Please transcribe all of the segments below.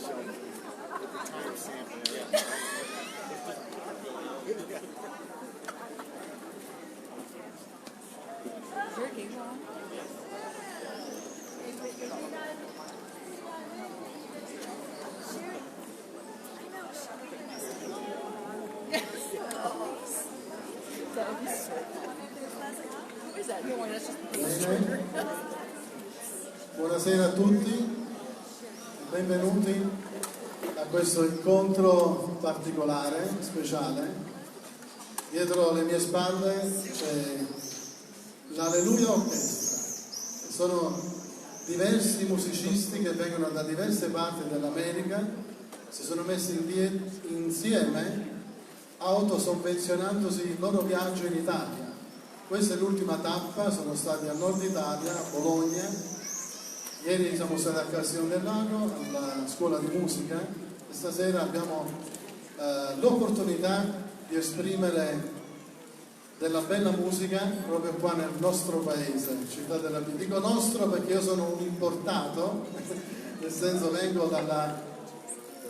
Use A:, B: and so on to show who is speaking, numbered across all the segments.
A: Bene. Buonasera a tutti, benvenuti a questo incontro particolare, speciale. Dietro le mie spalle c'è l'Hallelujah Orchestra. Sono diversi musicisti che vengono da diverse parti dell'America, si sono messi insieme autosovvenzionandosi il loro viaggio in Italia. Questa è l'ultima tappa, sono stati a Nord Italia, a Bologna. Ieri siamo stati a Castione del Lago, alla scuola di musica, e stasera abbiamo l'opportunità di esprimere della bella musica proprio qua nel nostro paese, Città della Pieve. Dico nostro perché io sono un importato, nel senso vengo dalla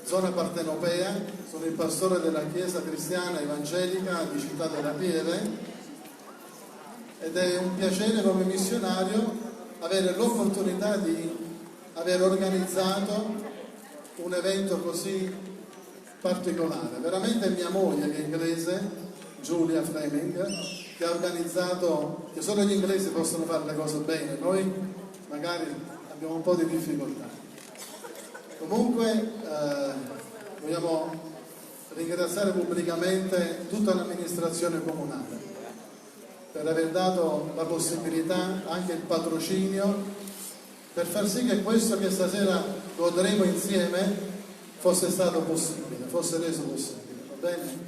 A: zona partenopea, sono il pastore della chiesa cristiana evangelica di Città della Pieve, ed è un piacere come missionario avere l'opportunità di aver organizzato un evento così particolare. Veramente mia moglie, che è inglese, Giulia Fleming, che ha organizzato, che solo gli inglesi possono fare le cose bene, noi magari abbiamo un po' di difficoltà. Comunque vogliamo ringraziare pubblicamente tutta l'amministrazione comunale per aver dato la possibilità, anche il patrocinio, per far sì che questo che stasera godremo insieme fosse stato possibile, fosse reso possibile, va bene?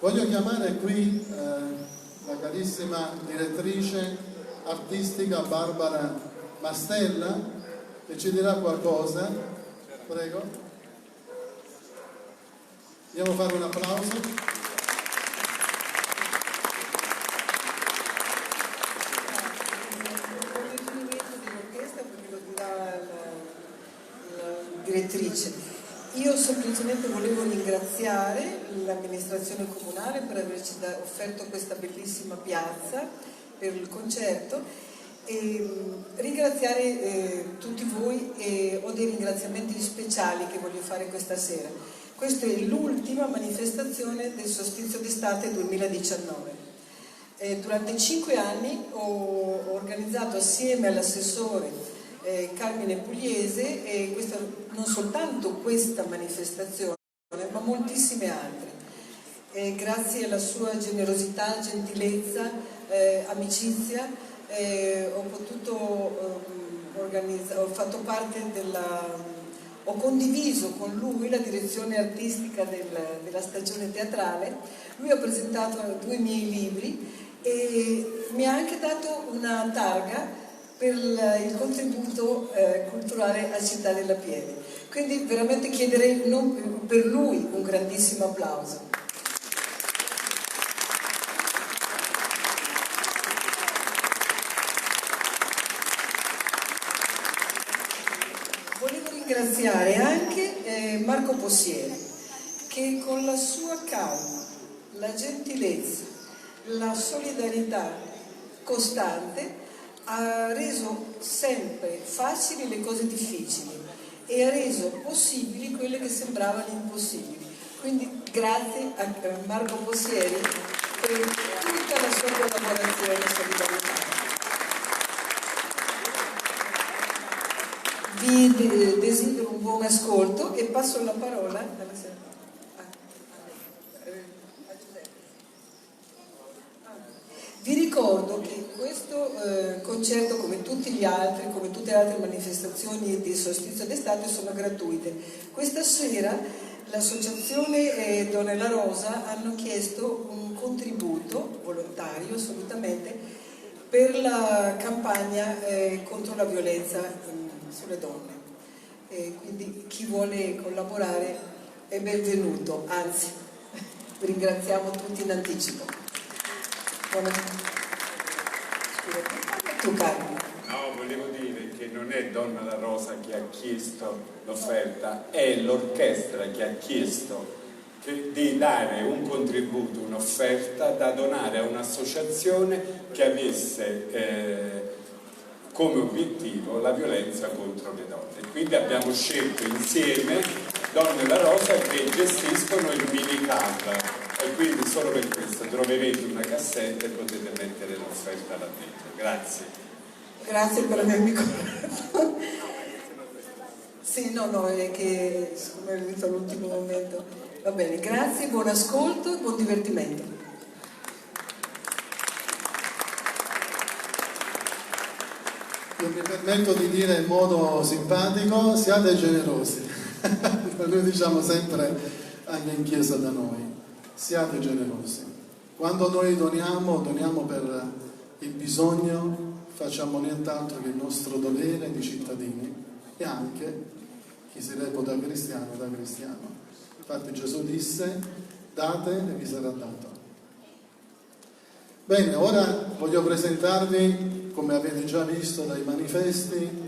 A: Voglio chiamare qui la carissima direttrice artistica Barbara Mastella, che ci dirà qualcosa. Prego. Andiamo a fare un applauso.
B: Direttrice. Io semplicemente volevo ringraziare l'amministrazione comunale per averci offerto questa bellissima piazza per il concerto e ringraziare tutti voi, e ho dei ringraziamenti speciali che voglio fare questa sera. Questa è l'ultima manifestazione del solstizio d'estate 2019. Durante 5 anni ho organizzato assieme all'assessore Carmine Pugliese, e non soltanto questa manifestazione ma moltissime altre, grazie alla sua generosità, gentilezza, amicizia ho condiviso con lui la direzione artistica della stagione teatrale. Lui ha presentato 2 miei libri e mi ha anche dato una targa per il contributo culturale a Città della Pieve. Quindi veramente chiederei per lui un grandissimo applauso. Volevo ringraziare anche Marco Possieri, che con la sua calma, la gentilezza, la solidarietà costante ha reso sempre facili le cose difficili e ha reso possibili quelle che sembravano impossibili. Quindi grazie a Marco Possieri per tutta la sua collaborazione e solidarietà. Vi desidero un buon ascolto e passo la parola alla signora. Vi ricordo che questo concerto, come tutti gli altri, come tutte le altre manifestazioni di solstizio d'estate, sono gratuite. Questa sera l'associazione Donne Rosa hanno chiesto un contributo volontario, assolutamente, per la campagna contro la violenza sulle donne. Quindi chi vuole collaborare è benvenuto, anzi vi ringraziamo tutti in anticipo. Tu, Carlo.
C: No, volevo dire perché non è Donna La Rosa che ha chiesto l'offerta, è l'orchestra che ha chiesto di dare un contributo, un'offerta da donare a un'associazione che avesse come obiettivo la violenza contro le donne. Quindi abbiamo scelto insieme Donne La Rosa che gestiscono il mini club, e quindi solo per questo troverete una cassetta e potete mettere l'offerta là dentro. Grazie.
B: Grazie per avermi corretto. Sì, no, è che siccome è venuto all'ultimo momento. Va bene, grazie, buon ascolto e buon divertimento.
A: Io mi permetto di dire in modo simpatico, siate generosi. Noi diciamo sempre, anche in chiesa da noi, siate generosi. Quando noi doniamo per il bisogno, facciamo nient'altro che il nostro dovere di cittadini, e anche chi si reputa cristiano da cristiano. Infatti Gesù disse, date e vi sarà dato. Bene, ora voglio presentarvi, come avete già visto dai manifesti,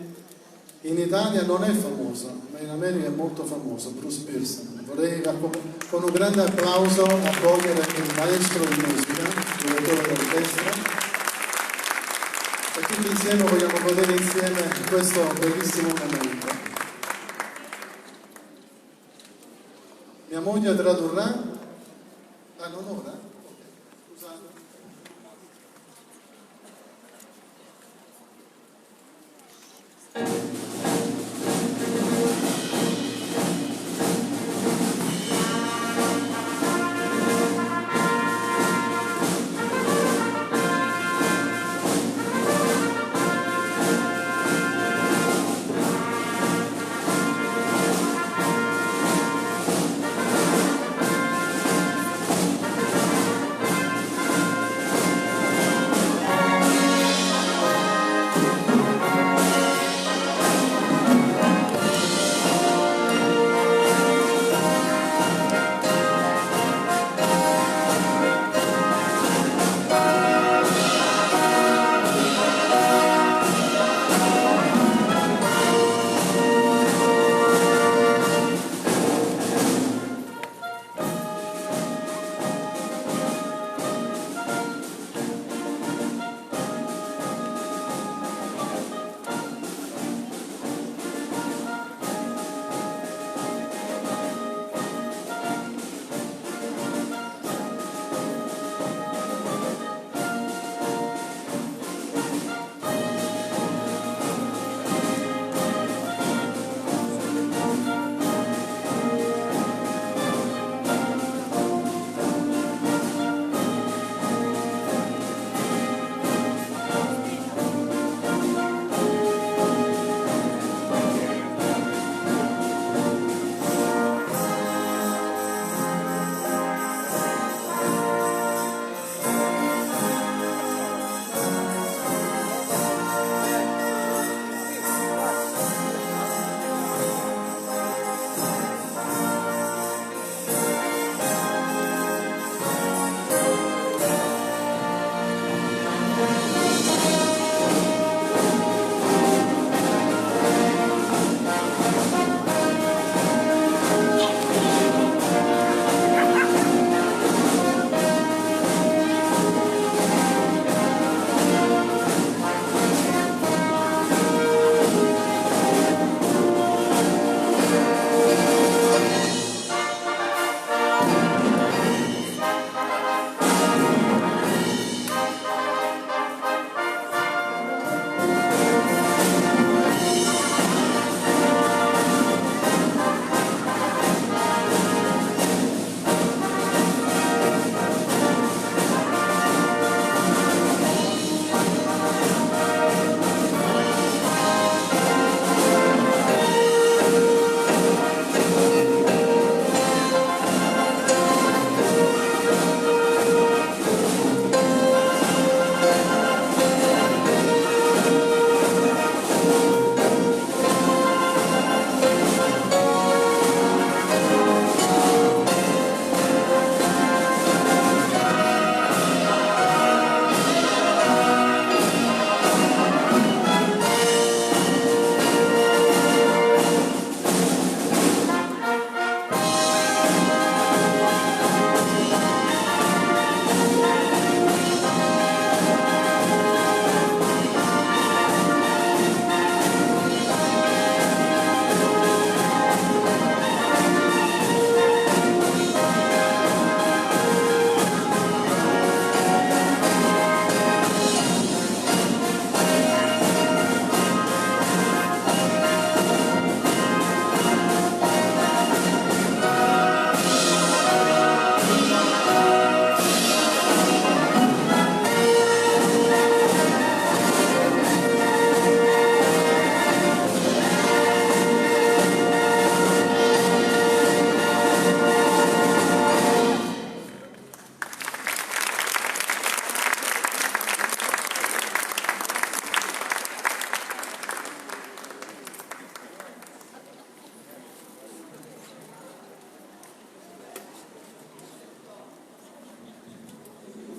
A: in Italia non è famoso, ma in America è molto famoso, Bruce Pearson. Vorrei con un grande applauso accogliere il maestro di musica, il direttore dell'orchestra, e tutti insieme vogliamo godere insieme questo bellissimo momento. Mia moglie tradurrà? Ah, non ora? Scusate.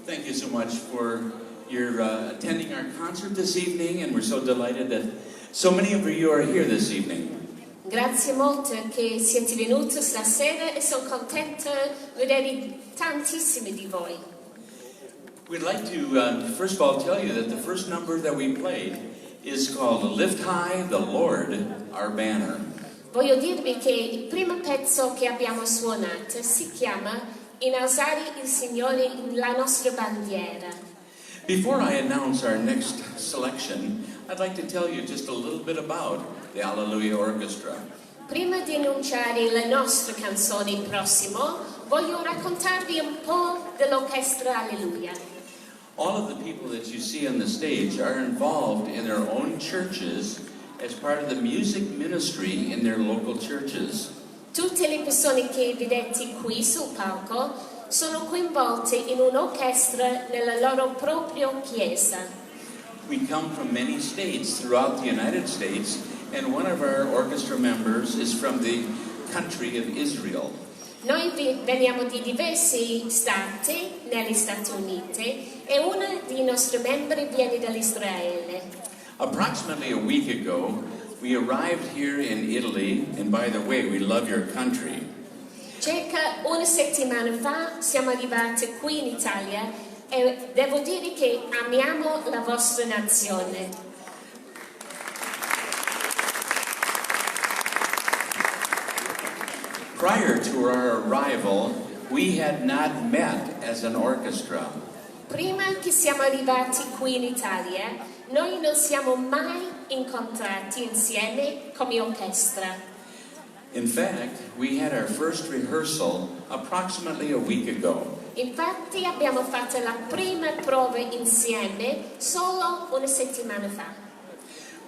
D: Thank you so much for your attending our concert this evening, and we're so delighted that so many of you are here this evening.
E: Grazie molte che siete venuti stasera e sono contenta di vedere tantissimi di voi.
D: We'd like to first of all tell you that the first number that we played is called Lift High the Lord, Our Banner.
E: Voglio dirvi che il primo pezzo che abbiamo suonato si chiama Innalzare il Signore, la nostra bandiera.
D: Before I announce our next selection, I'd like to tell you just a little bit about the Hallelujah Orchestra.
E: Prima di annunciare la nostra canzone il prossimo, voglio raccontarvi un po' dell'orchestra Alleluia.
D: All of the people that you see on the stage are involved in their own churches as part of the music ministry in their local churches.
E: Tutte le persone che vedete qui sul palco sono coinvolte in un'orchestra nella loro propria chiesa.
D: We come from many states throughout the United States, and one of our orchestra members is from the country of Israel.
E: Noi veniamo di diversi stati negli Stati Uniti e uno dei nostri membri viene dall'Israele.
D: Approximately a week ago, we arrived here in Italy, and by the way, we love your country.
E: Circa una settimana fa siamo arrivati qui in Italia e devo dire che amiamo la vostra nazione.
D: Prior to our arrival, we had not met as an orchestra.
E: Prima che siamo arrivati qui in Italia, noi non siamo mai incontrati insieme come orchestra.
D: In fact, we had our first rehearsal approximately a week ago.
E: Infatti abbiamo fatto la prima prova insieme solo una settimana fa.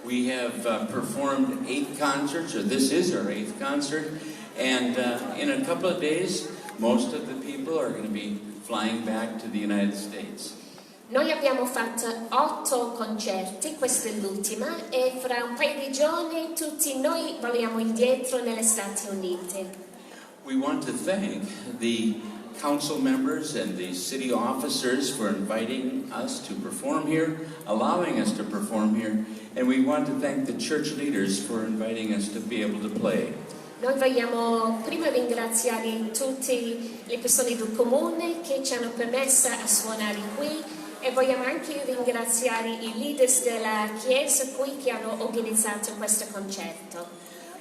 D: We have performed 8 concerts, or this is our 8th concert, and in a couple of days, most of the people are going to be flying back to the United States.
E: Noi abbiamo fatto 8 concerti, questa è l'ultima, e fra un paio di giorni tutti noi vogliamo indietro negli Stati Uniti.
D: We want to thank the council members and the city officers for inviting us to perform here, allowing us to perform here, and we want to thank the church leaders for inviting us to be able to play.
E: Noi vogliamo prima ringraziare tutte le persone del comune che ci hanno permesso a suonare qui e vogliamo anche ringraziare i leaders della chiesa qui che hanno organizzato questo concerto.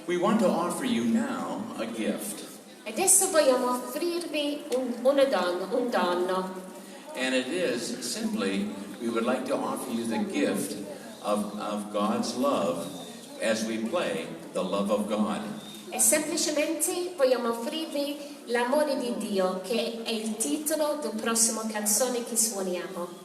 D: We want to offer you now a gift.
E: Adesso vogliamo offrirvi un dono.
D: And it is simply, we would like to offer you the gift of God's love as we play the love of God.
E: E semplicemente vogliamo offrirvi l'amore di Dio, che è il titolo del prossimo canzone che suoniamo.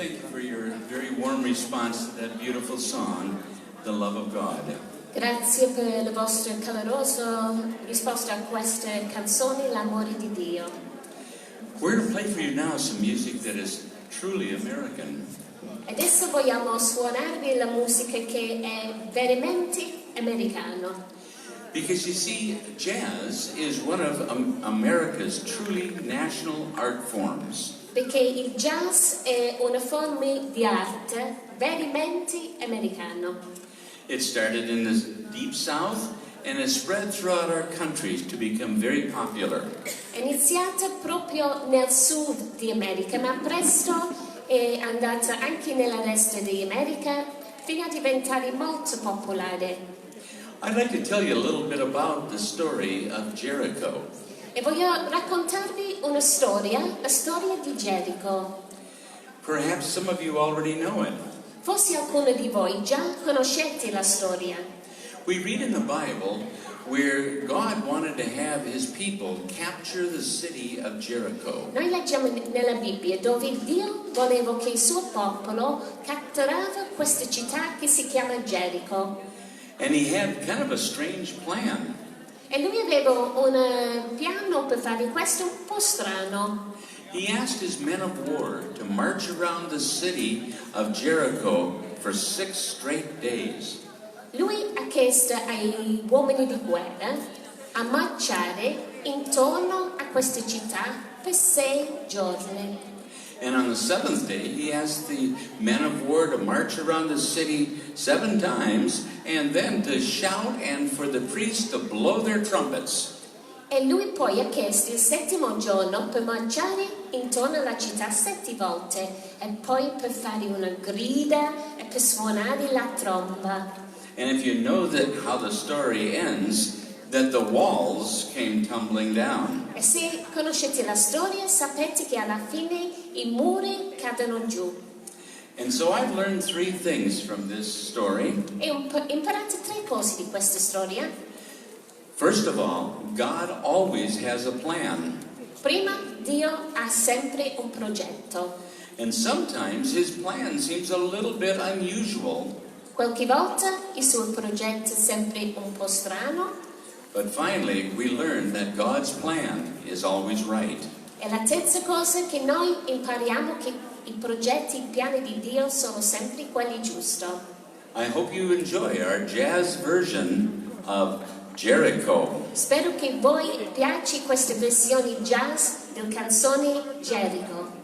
D: Thank you for your very warm response to that beautiful song, The Love of God.
E: Grazie per la vostra calorosa risposta a queste canzoni, l'amore di Dio.
D: We're going to play for you now some music that is truly American.
E: Adesso vogliamo suonarvi la musica che è veramente americano.
D: Because you see, jazz is one of America's truly national art forms.
E: Perché il jazz è una forma di arte veramente americano.
D: It started in the Deep South and has spread throughout our countries to become very popular.
E: È iniziata proprio nel sud di America, ma presto è andata anche nella resto di America fino a diventare molto popolare.
D: I'd like to tell you a little bit about the story of Jericho.
E: E voglio raccontarvi una storia, la storia di Gerico.
D: Perhaps some of you already know it.
E: Forse alcuni di voi già conoscete la storia.
D: We read in the Bible where God wanted to have his people capture the city of Jericho.
E: Noi leggiamo nella Bibbia dove Dio voleva che il suo popolo catturava questa città che si chiama Gerico.
D: And he had kind of a strange plan.
E: E lui aveva un piano per fare questo un po' strano.
D: He asked his men of war to march around the city of Jericho for 6 straight days.
E: Lui ha chiesto ai uomini di guerra a marciare intorno a questa città per 6 giorni.
D: And on the 7th day, he asked the men of war to march around the city 7 times and then to shout and for the priests to blow their trumpets.
E: E lui poi ha chiesto il 7° giorno per marciare intorno alla città 7 volte e poi per fare una grida e per suonare la tromba.
D: And if you know that how the story ends, that the walls came tumbling down.
E: E se conoscete la storia sapete che alla fine i muri cadono giù.
D: And so I've learned 3 things from this story.
E: E ho imparato 3 cose di questa storia.
D: First of all, God always has a plan.
E: Prima, Dio ha sempre un progetto.
D: And sometimes his plan seems a little bit unusual.
E: Qualche volta il suo progetto è sempre un po' strano.
D: But finally, we learn that God's plan is always right.
E: E la terza cosa è che noi impariamo che i progetti, i piani di Dio sono sempre quelli giusti.
D: I hope you enjoy our jazz version of Jericho.
E: Spero che voi piaci queste versioni jazz del canzone Jericho.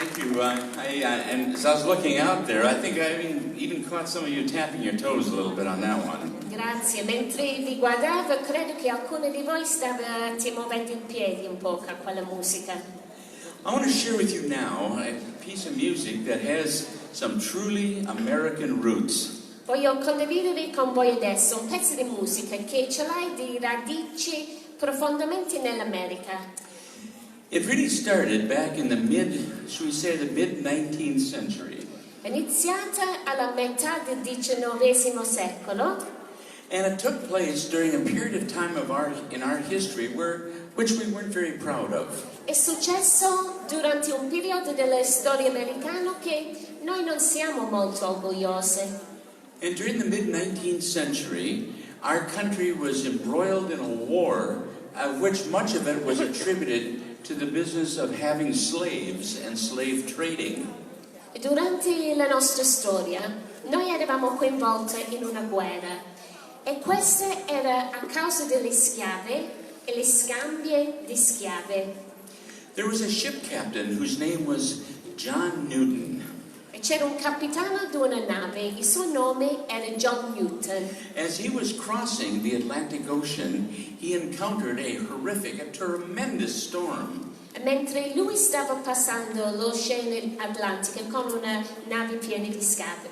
D: Thank you. And as I was looking out there, I think I even caught some of you tapping your toes a little bit on that one.
E: Grazie, mentre vi guardavo credo che alcuni di voi stavate muovendo i piedi un po' a quella musica.
D: I want to share with you now a piece of music that has some truly American roots.
E: Voglio condividere con voi adesso un pezzo di musica che ce l'ha di radici profondamente nell'America.
D: It really started back in the mid-19th century.
E: È iniziata alla metà del XIX secolo.
D: And it took place during a period of time in our history which we weren't very proud of.
E: È successo durante un periodo della storia americana che noi non siamo molto orgogliosi.
D: And during the mid-19th century, our country was embroiled in a war, which much of it was attributed to the business of having slaves and slave trading.
E: Durante la nostra storia, noi eravamo coinvolti in una guerra e questa era a causa delle schiave e le scambie di schiave.
D: There was a ship captain whose name was John Newton.
E: E c'era un capitano di una nave, il suo nome era John Newton.
D: As he was crossing the Atlantic Ocean, he encountered a tremendous storm.
E: E mentre lui stava passando l'Oceano Atlantico con una nave piena di schiave,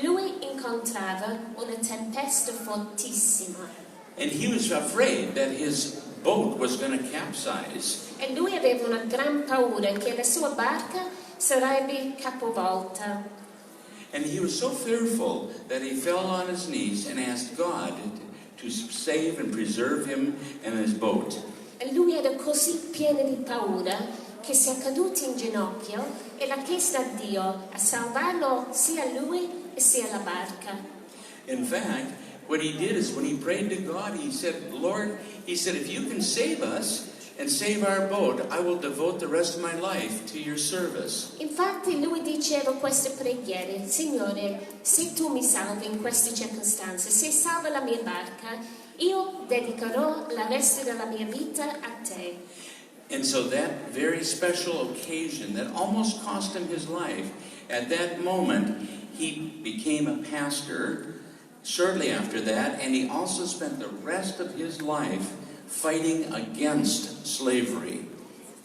E: lui incontrava una tempesta fortissima.
D: And he was afraid that his boat was going to capsize.
E: E lui aveva una gran paura che la sua barca sarebbe capovolta.
D: And he was so fearful that he fell on his knees and asked God to save and preserve him and his boat.
E: E lui era così pieno di paura che si è caduto in ginocchio e l'ha chiesto a Dio a salvarlo sia lui e sia la barca.
D: In fact, what he did is when he prayed to God, he said, Lord, if you can save us and save our boat, I will devote the rest of my life to your service.
E: Infatti lui diceva queste preghiere: Signore, se tu mi salvi in queste circostanze, se salva la mia barca, io dedicherò la resto della mia vita a te.
D: And so that very special occasion that almost cost him his life, at that moment he became a pastor shortly after that, and he also spent the rest of his life fighting against slavery.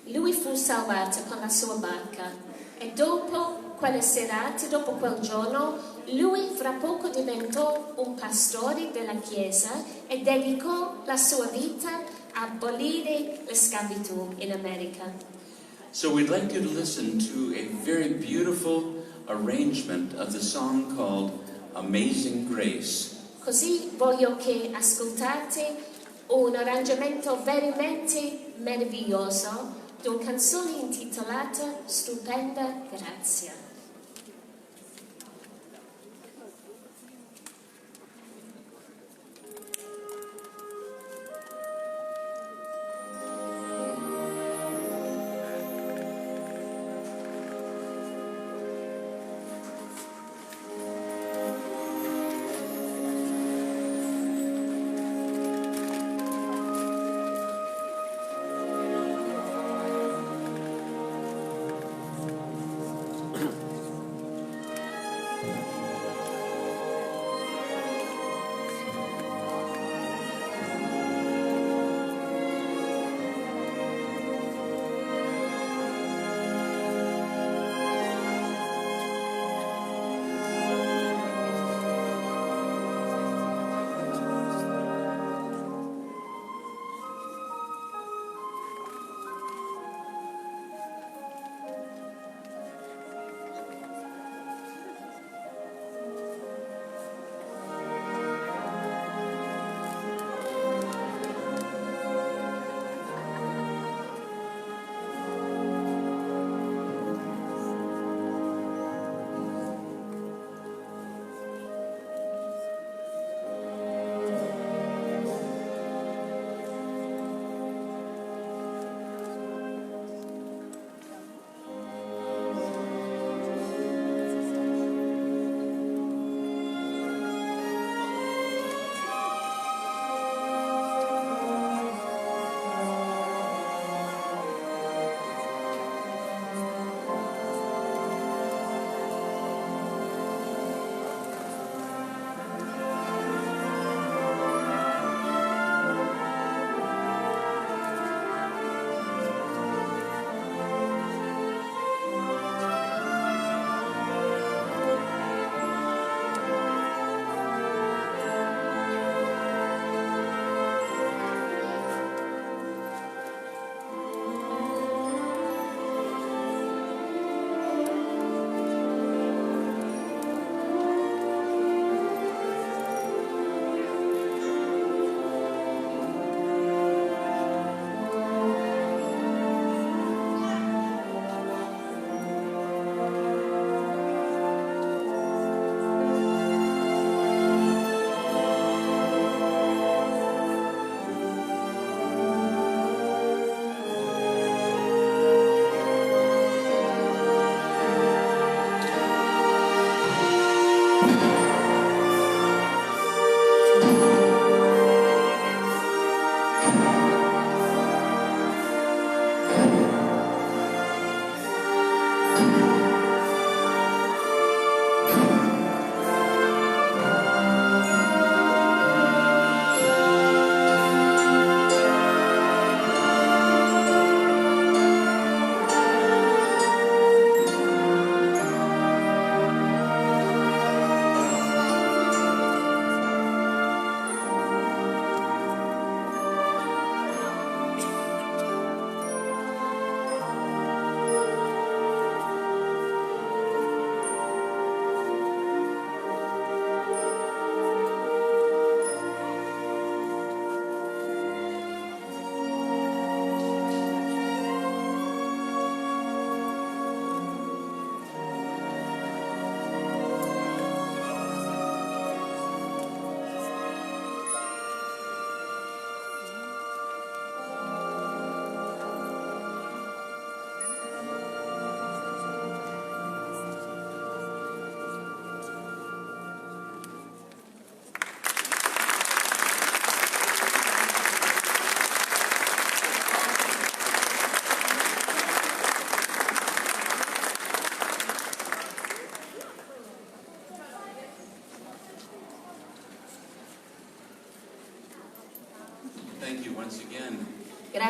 E: Lui fu salvato con la sua barca e dopo quella serata, dopo quel giorno, lui fra poco diventò un pastore della chiesa e dedicò la sua vita a abolire la schiavitù in America.
D: So we'd like you to listen to a very beautiful arrangement of the song called Amazing Grace.
E: Così voglio che ascoltate un arrangiamento veramente meraviglioso di una canzone intitolata Stupenda Grazia.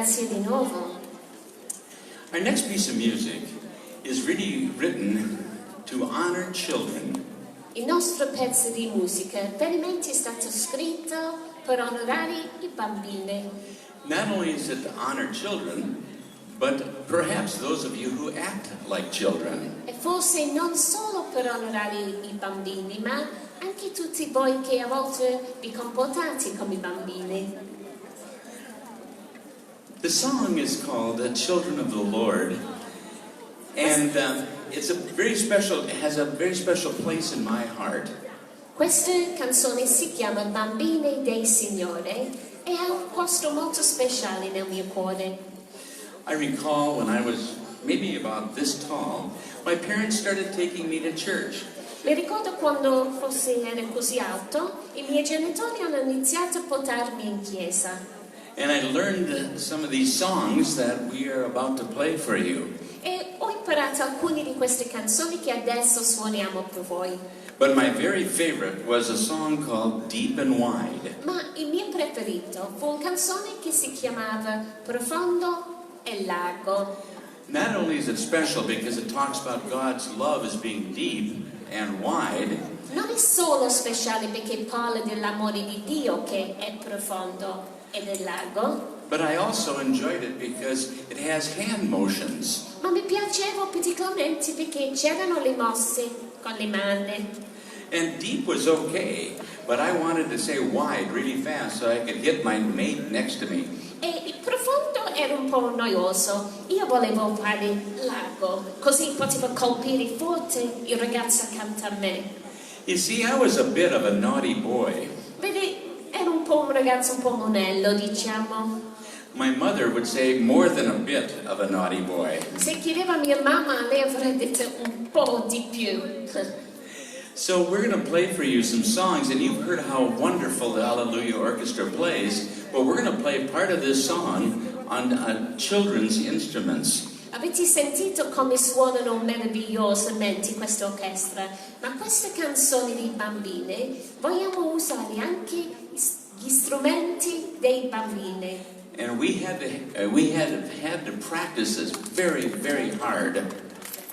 E: Grazie di nuovo.
D: Our next piece of music is really written to honor children.
E: Il nostro pezzo di musica veramente è stato scritto per onorare i bambini.
D: Not only is it to honor children, but perhaps those of you who act like children.
E: E forse non solo per onorare i bambini, ma anche tutti voi che a volte vi comportate come bambini.
D: The song is called Children of the Lord, and it has a very special place in my heart.
E: Questa canzone si chiama Bambini del Signore e ha un posto molto speciale nel mio cuore.
D: I recall when I was maybe about this tall, my parents started taking me to church.
E: Mi ricordo quando forse ero così alto, i miei genitori hanno iniziato a portarmi in chiesa.
D: And I learned some of these songs that we are about to play for you.
E: E ho imparato alcune di queste canzoni che adesso suoniamo per voi.
D: But my very favorite was a song called Deep and Wide.
E: Ma il mio preferito fu una canzone che si chiamava Profondo e Largo.
D: Not only is it special because it talks about God's love as being deep and wide,
E: Non è solo speciale perché parla dell'amore di Dio che è profondo ed è largo,
D: but I also enjoyed it because it has hand motions.
E: ma mi piaceva particolarmente perché c'erano le mosse con le mani.
D: And deep was okay, but I wanted to say wide really fast so I could hit my mate next to me.
E: E il profondo era un po' noioso, io volevo fare largo, così potevo colpire forte il ragazzo accanto a me.
D: You see, I was a bit of a naughty boy.
E: Vedi, era un po' un ragazzo un po' monello, diciamo.
D: My mother would say more than a bit of a naughty boy.
E: Se chiedeva a mia mamma, lei avrebbe detto un po' di più.
D: So we're going to play for you some songs, and you've heard how wonderful the Hallelujah Orchestra plays, but we're going to play part of this song on children's instruments.
E: Avete sentito come suonano meravigliosamente questa orchestra, ma queste canzoni dei bambini vogliamo usare anche gli strumenti dei bambini.
D: And we had to practice this very, very hard.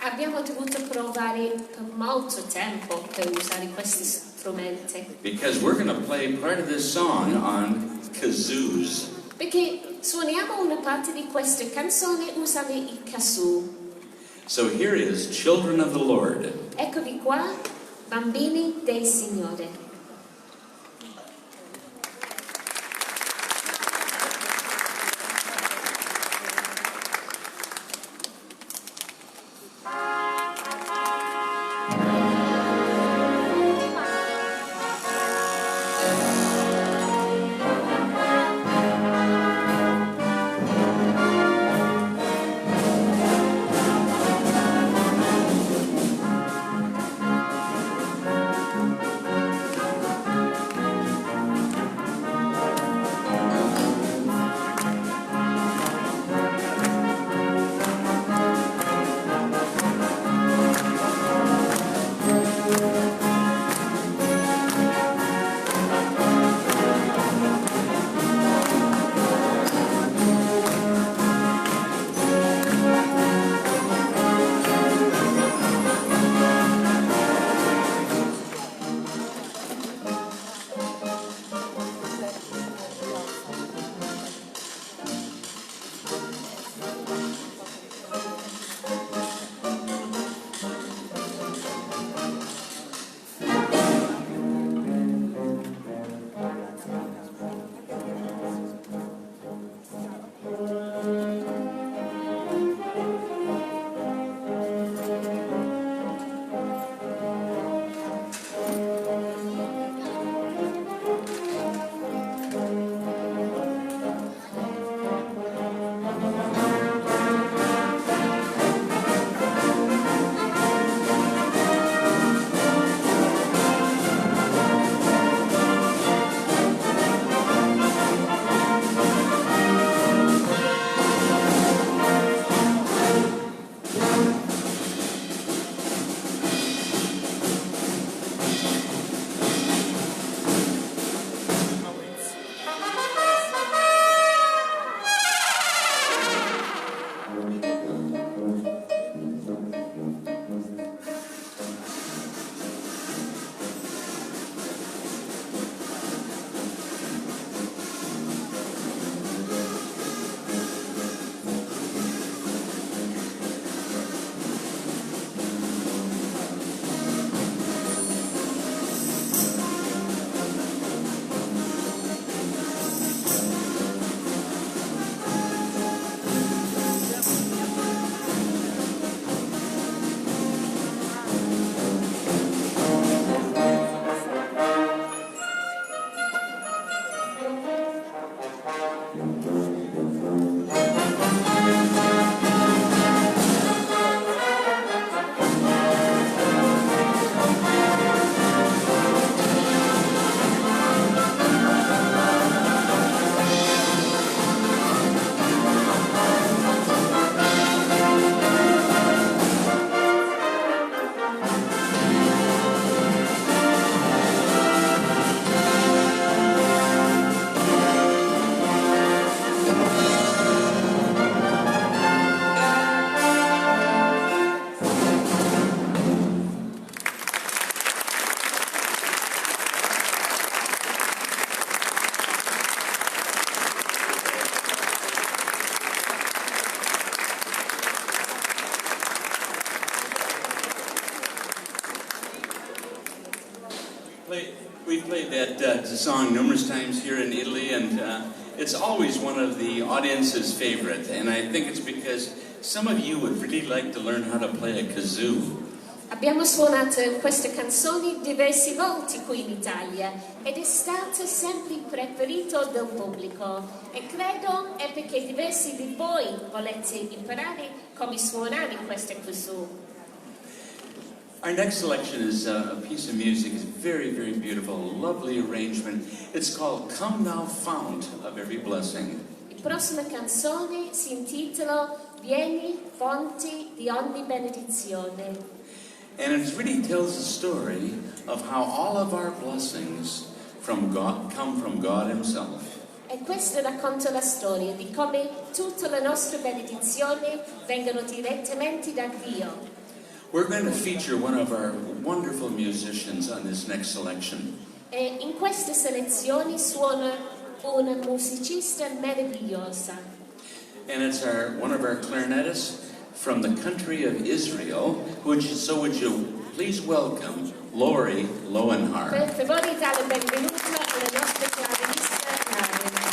E: Abbiamo dovuto provare per molto tempo per usare questi strumenti.
D: Because we're going to play part of this song on kazoos.
E: Perché suoniamo una parte di queste canzoni usando il kazoo.
D: So here is Children of the Lord.
E: Eccovi qua, bambini del Signore.
D: We played that song numerous times here in Italy, and it's always one of the audience's favorite. And I think it's because some of you would really like to learn how to play a kazoo.
E: Abbiamo suonato queste canzoni diverse volte qui in Italia ed è stato sempre il preferito del pubblico e credo è perché diversi di voi volete imparare come suonare queste kazoo.
D: Our next selection is a piece of music. It's very, very beautiful, lovely arrangement. It's called Come Thou Fount of Every Blessing.
E: La prossima canzone si intitola Vieni, fonte di ogni benedizione.
D: And it really tells the story of how all of our blessings from God come from God Himself.
E: E questo racconta la storia di come tutte le nostre benedizioni vengono direttamente da Dio.
D: We're going to feature one of our wonderful musicians on this next selection.
E: E in queste selezioni suona una musicista meravigliosa.
D: And it's one of our clarinetists from the country of Israel. Would you please welcome Lori Lowenhar.
E: Per favore dare il benvenuto alla nostra clarinista Lauren.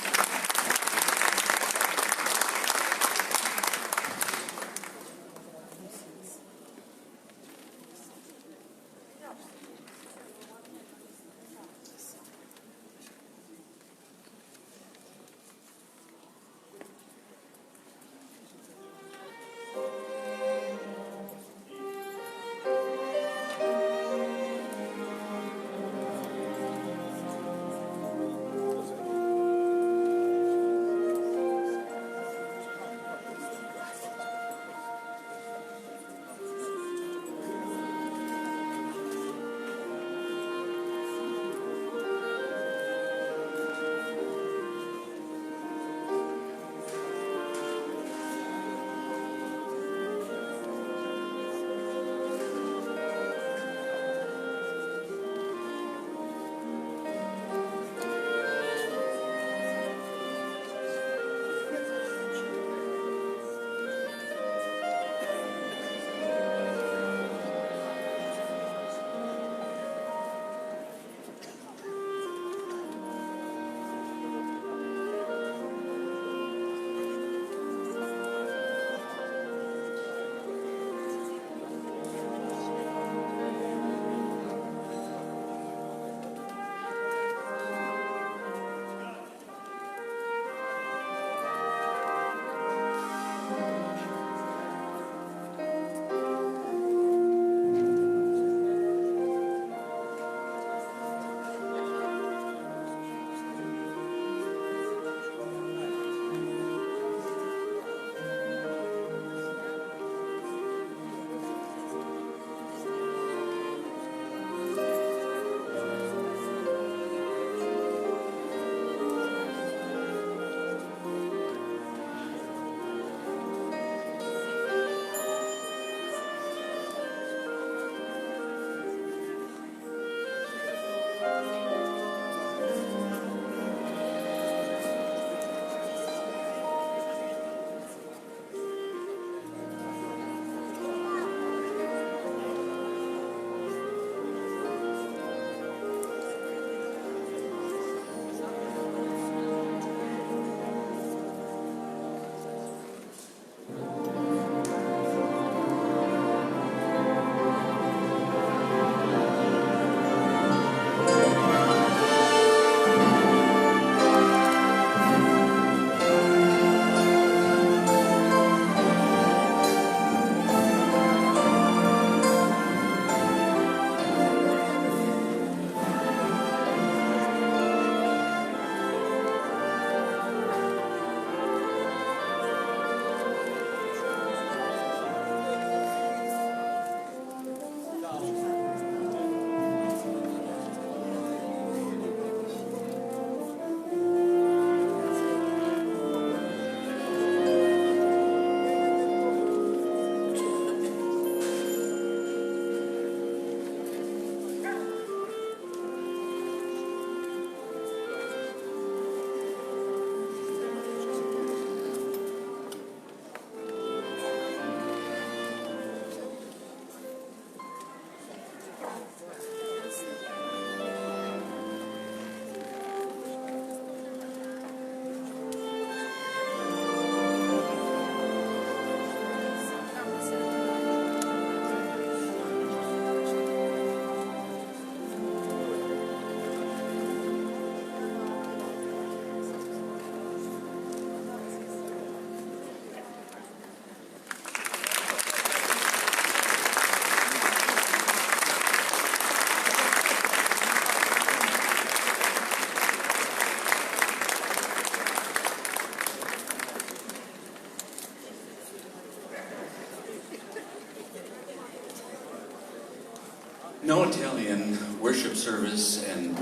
D: No Italian worship service and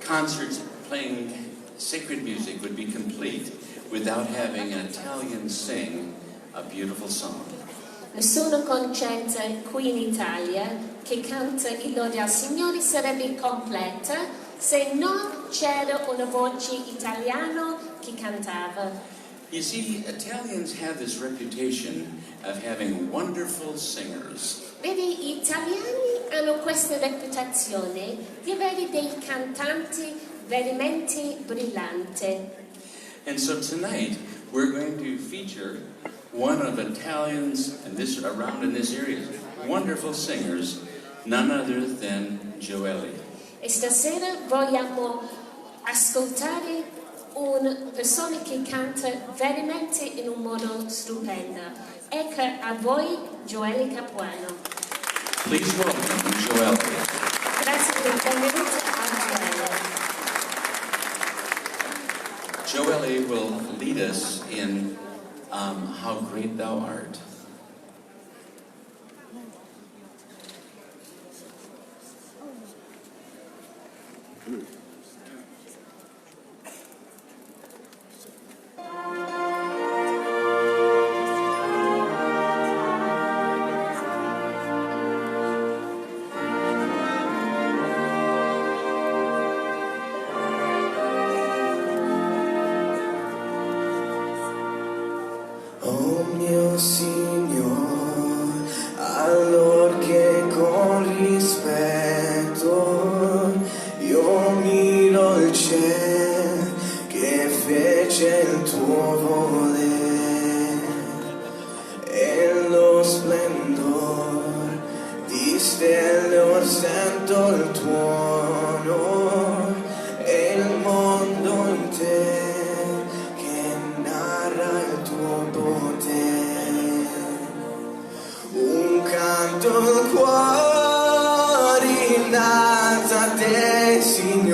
D: concerts playing sacred music would be complete without having an Italian sing a beautiful song.
E: Nessuno concerto qui in Italia che canta il lode al Signore sarebbe completa se non c'era una voce italiana che cantava.
D: You see, Italians have this reputation of having wonderful singers.
E: Vedi, gli italiani hanno questa reputazione di avere dei cantanti veramente brillanti.
D: And so tonight we're going to feature one of Italians around in this area, wonderful singers, none other than Joelle.
E: E stasera vogliamo ascoltare una persona che canta veramente in un modo stupendo. Ecco a voi Joelle Capuano.
D: Please welcome Joelle.
E: Grazie per il benvenuto a Joelle.
D: Joelle will lead us in How Great Thou Art.
F: Oh mio Signore, allor che con rispetto io miro il cielo che fece il tuo voler e lo splendor di stelle or sento il tuono e il mondo in te un canto al cuore innalza a te, Signore,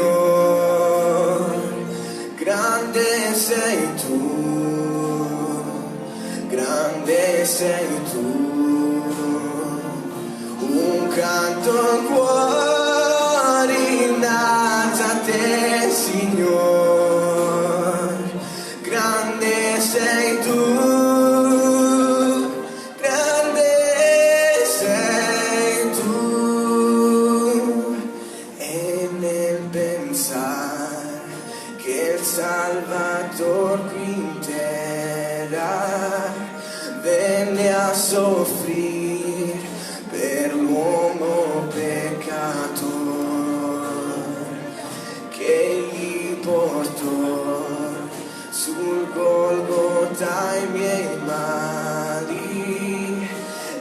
F: grande sei tu, grande sei tu, un canto al cuore innalza a te, Signore, grande sei tu. Salvator qui in terra venne a soffrire per l'uomo peccator che gli portò sul Golgota i miei mali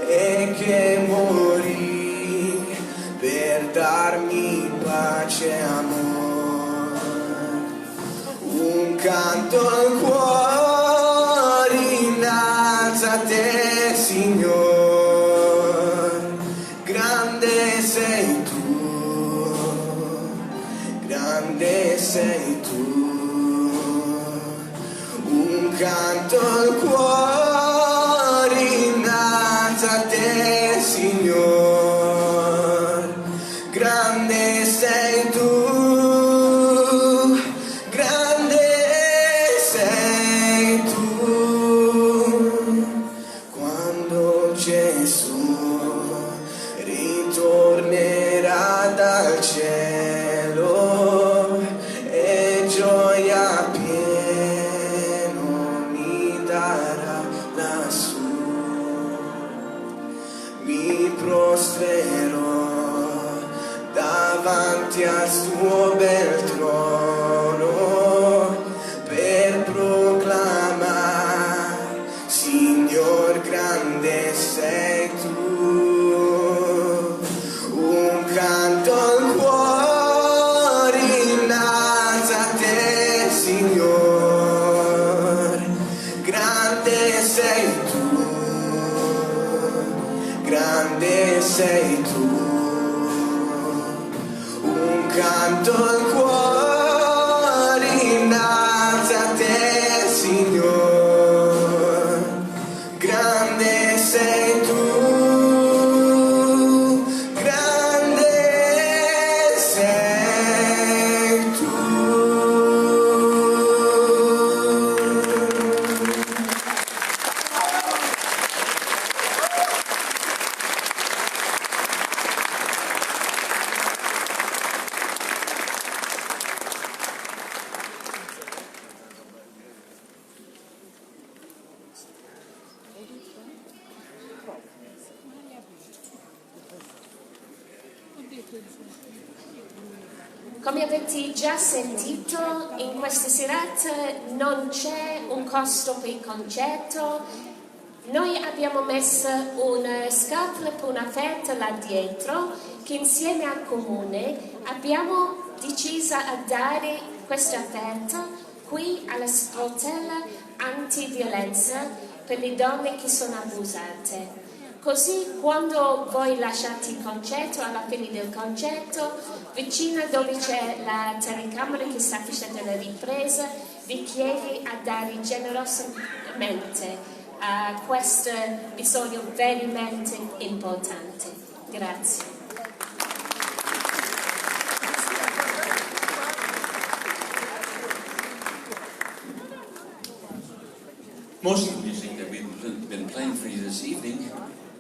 F: e che morì per darmi pace e amore. Un canto al cuore innalza a te, Signore, grande sei tu, grande sei tu. Un canto al cuore innalza a te, Signore, grande sei tu. Dal cielo e gioia pieno mi darà lassù, mi prostrerò davanti al suo bel trono per proclamare, Signor grande sei tu. Canto al cuore innalza a te, Signore, grande sei tu, grande sei tu. Un canto al cuore innalza a te, Signore, grande sei tu. Grande
E: Come avete già sentito, in questa serata non c'è un costo per il concerto. Noi abbiamo messo una scatola per un'offerta là dietro che insieme al comune abbiamo deciso a dare questa offerta qui alla sportella antiviolenza per le donne che sono abusate. Così quando voi lasciate il concerto, alla fine del concerto, vicino dove c'è la telecamera che sta facendo la ripresa, vi chiede a dare generosamente a questo bisogno veramente importante. Grazie.
D: Most of the music that we've been playing for you this evening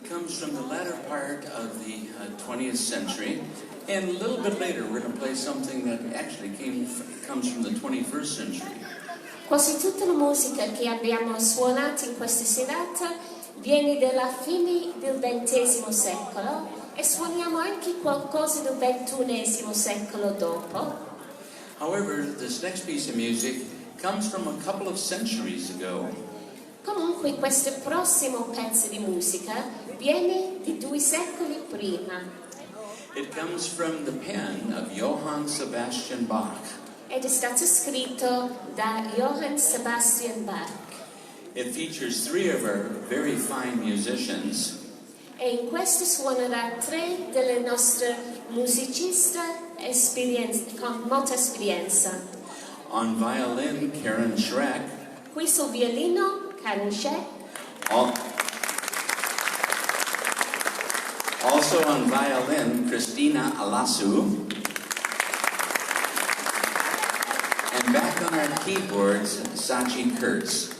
D: comes from the latter part of the 20th century, and a little bit later we're going to play something that actually comes from the 21st century.
E: Quasi tutta la musica che abbiamo suonato in questa serata viene dalla fine del XX secolo e suoniamo anche qualcosa del XXI secolo dopo.
D: However, this next piece of music comes from a couple of centuries ago.
E: Comunque questo prossimo pezzo di musica viene di 2 secoli prima.
D: It comes from the pen of Johann Sebastian Bach.
E: Ed è stato scritto da Johann Sebastian Bach.
D: It features 3 of our very fine musicians.
E: E in questo suonerà 3 delle nostre musiciste con molta esperienza.
D: On violin, Karen Schreck.
E: Qui sul violino, Karen Schreck.
D: Also on violin, Christina Alasu. And back on our keyboards, Sachi Kurtz.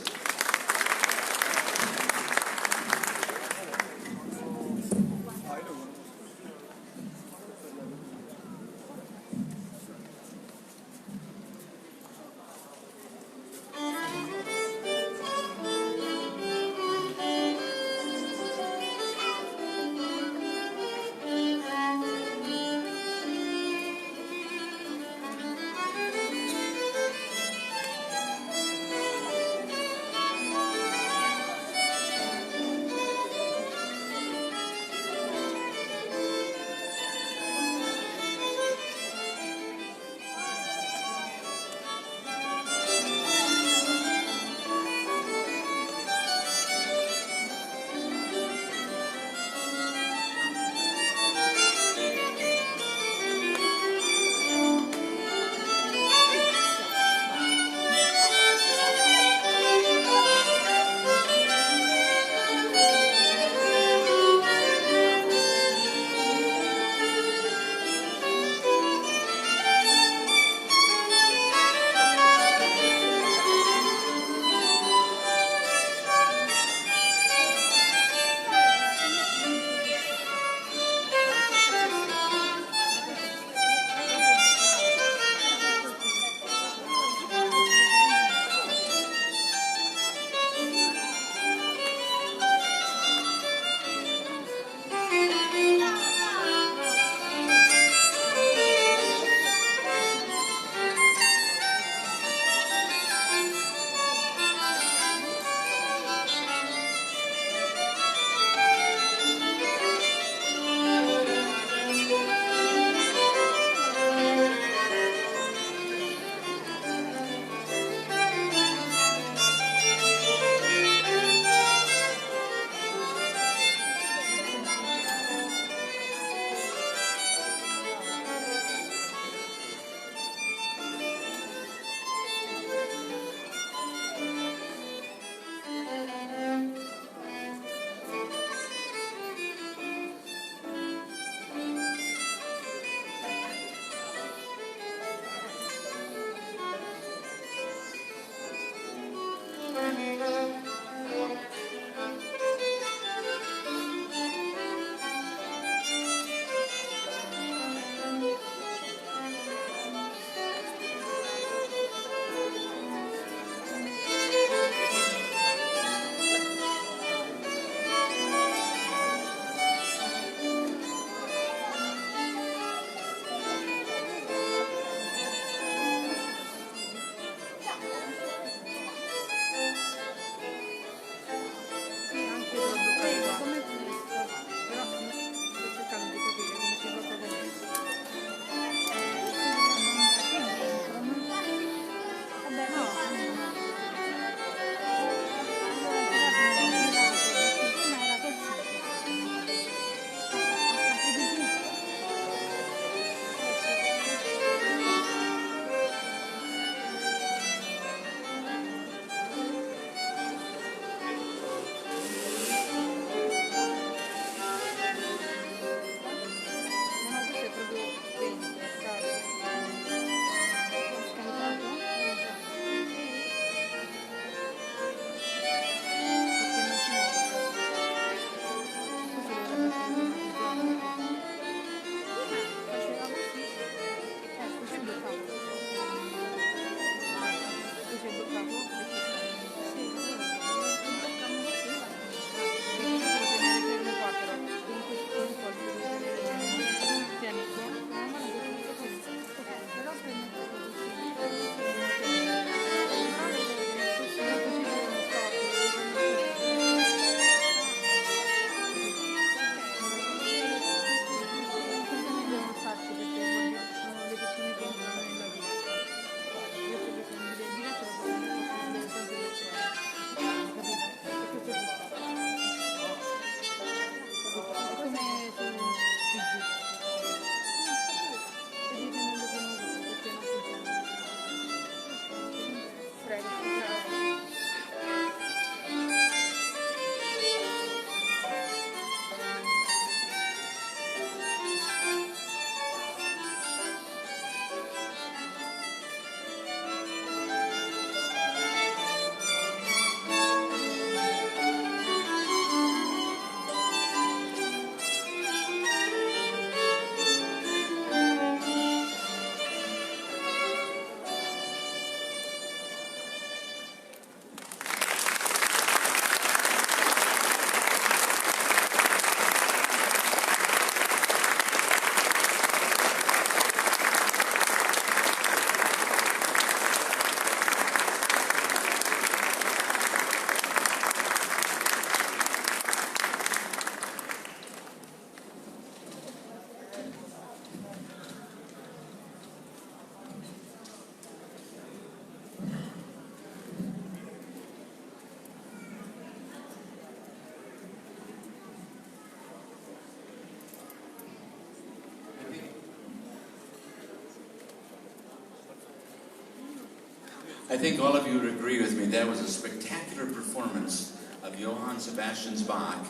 D: I think all of you would agree with me. That was a spectacular performance of Johann Sebastian Bach,